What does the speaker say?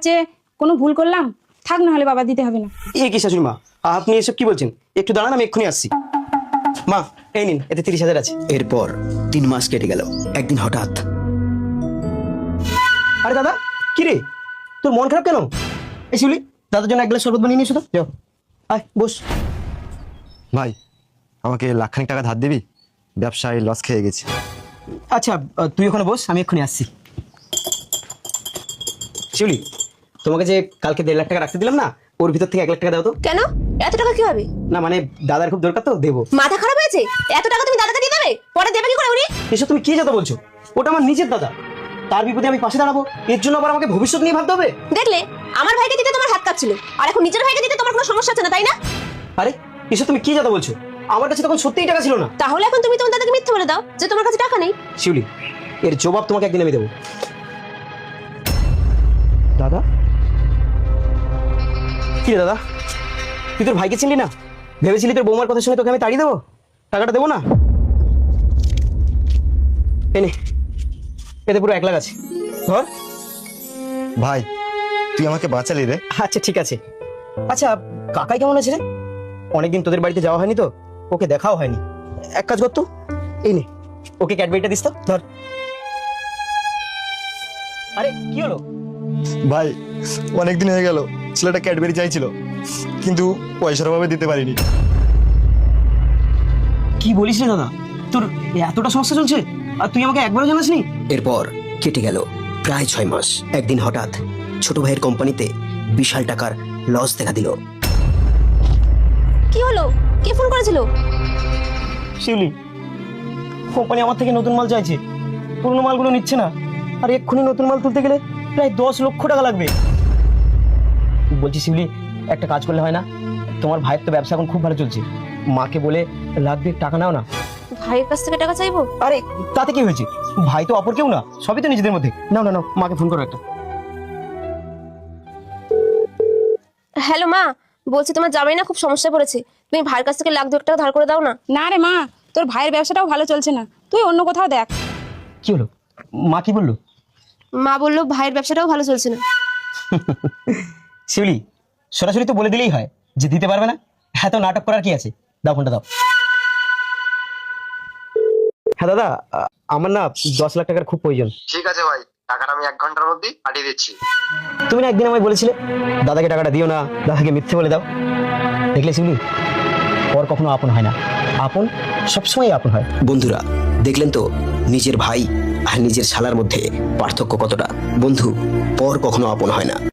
চেয়ে কোনো ভুল করলাম? থাক, না হলে বাবা দিতে হবে না। এ কি শাশুড়ি মা, আপনি এসব কি বলছেন? একটু দাঁড়ান, আমি এক্ষুনি আসছি। মা এই নিন, এতে 30,000 আছে। এরপর 3 মাস কেটে গেল। একদিন হঠাৎ, আরে দাদা, কি রে, তোর মন খারাপ কেন? এই শিউলি, দাদার জন্য এক গ্লাস শরবত বানিয়ে নিয়ে এসো তো। যাও, আয় বস। ভাই, আমাকে লাখখানিক টাকা ধার দিবি? ব্যবসায় লস খেয়ে গেছি। আচ্ছা, তুই ওখানে বস, আমি এক্ষুনি আসছি। শিউলি, তোমাকে যে কালকে 1.5 লাখ টাকা রাখতে দিলাম না, ওর ভিতর থেকে 1 লাখ টাকা দাও তো। কেন? এত টাকা কি হবে? না মানে দাদার খুব দরকার তো, দেবো। মাথা খারাপ হয়েছে? এত টাকা তুমি দাদাকে দিয়ে দেবে? পরে দেবে কি করে উনি? এসব তুমি কি যেতে বলছো? ওটা আমার নিজের দাদা, তার বিপদে আমি পাশে দাঁড়াবো, এর জন্য আবার আমাকে ভবিষ্যৎ নিয়ে ভাবতে হবে? দেখলে, আমার ভাইকে দিতে তোমার হাত কাঁপছিল, আর এখন নিজের ভাইকে দিতে তোমার কোনো সমস্যা আছে না, তাই না? আরে এসব তুমি কি যেতে বলছো? আমার কাছে তখন সত্যিই টাকা ছিল না। তাহলে এখন তুমি তোমার দাদাকে মিথ্যে বলে দাও যে তোমার কাছে টাকা নেই। শিউলি, এর জবাব তোমাকে একদিন আমি দেবো। দাদা, কি রে দাদা, তুই তোর ভাইকে চিনলি না? ভেবেছিলি তোর বৌমার কথা শুনে তোকে আমি তাড়িয়ে দেবো? টাকাটা দেবো না? এনে, এতে পুরো 1 লাখ আছে, ধর। ভাই, তুই আমাকে বাঁচালি রে। আচ্ছা ঠিক আছে। আচ্ছা, কাকাই কেমন আছে রে? অনেকদিন তোদের বাড়িতে যাওয়া হয়নি তো, ওকে দেখাও হয়নি। এক কাজ করতো, এই নে, ওকে ক্যাডবেরিটা দিস তো, ধর। আরে কি হলো? ভাই, অনেকদিন হয়ে গেল, ছেলেটা ক্যাডবেরি চাইছিল, কিন্তু পয়সার অভাবে দিতে পারিনি। কি বলিস রে দাদা, তোর এতটা সমস্যা চলছে আর তুই আমাকে একবারও জানাসনি? এরপর কেটে গেল প্রায় 6 মাস। একদিন হঠাৎ ছোট ভাইয়ের কোম্পানিতে বিশাল টাকার লস দেখা দিল। কি হলো? কে ফোন করেছিল? শিউলি, কোম্পানি আমার থেকে নতুন মাল চাইছে, পুরনো মালগুলো নিচ্ছে না, আর এক্ষুনি নতুন মাল তুলতে গেলে প্রায় 10 লক্ষ টাকা লাগবে। বলছি শিউলি, একটা কাজ করলে হয় না? তোমার ভাইয়ের তো ব্যবসা এখন খুব ভালো চলছে, মাকে বলে লাগবে টাকা নাও না। ভাইয়ের কাছ থেকে টাকা চাইবো? আরে তাতে কি হয়েছে, ভাই তো অপর কেউ না, সবই তো নিজেদের মধ্যে। নাও না নাও, মাকে ফোন করো একটা। হ্যালো মা, বলছি তোমার জামাই না খুব সমস্যায় পড়েছে, তুমি ভাইয়ের কাছ থেকে 1,02,000 টাকা ধার করে দাও না। না রে মা, তোর ভাইয়ের ব্যবসাটাও ভালো চলছে না, তুই অন্য কোথাও দেখ। কি হলো, মা কি বললো? মা বললো ভাইয়ের ব্যবসাটাও ভালো চলছে না। শিউলি, সরাসরি তো বলে দিলেই হয় যে দিতে পারবে না, এত নাটক করার কি আছে? দাও ফোনটা দাও। হ্যাঁ দাদা, আমার না 10 লাখ টাকার খুব প্রয়োজন। ঠিক আছে ভাই, টাকাটা আমি 1 ঘন্টার মধ্যে পাঠিয়ে দিচ্ছি। তুমি না একদিন আমায় বলেছিলে দাদাকে টাকাটা দিও না, দাদাকে মিথ্যে বলে দাও। দেখলে শিউলি, পর কখনো আপন হয় না, আপন সবসময় আপন হয়। বন্ধুরা, দেখলেন তো নিজের ভাই আর নিজের শালার মধ্যে পার্থক্য কতটা। বন্ধু, পর কখনো আপন হয় না।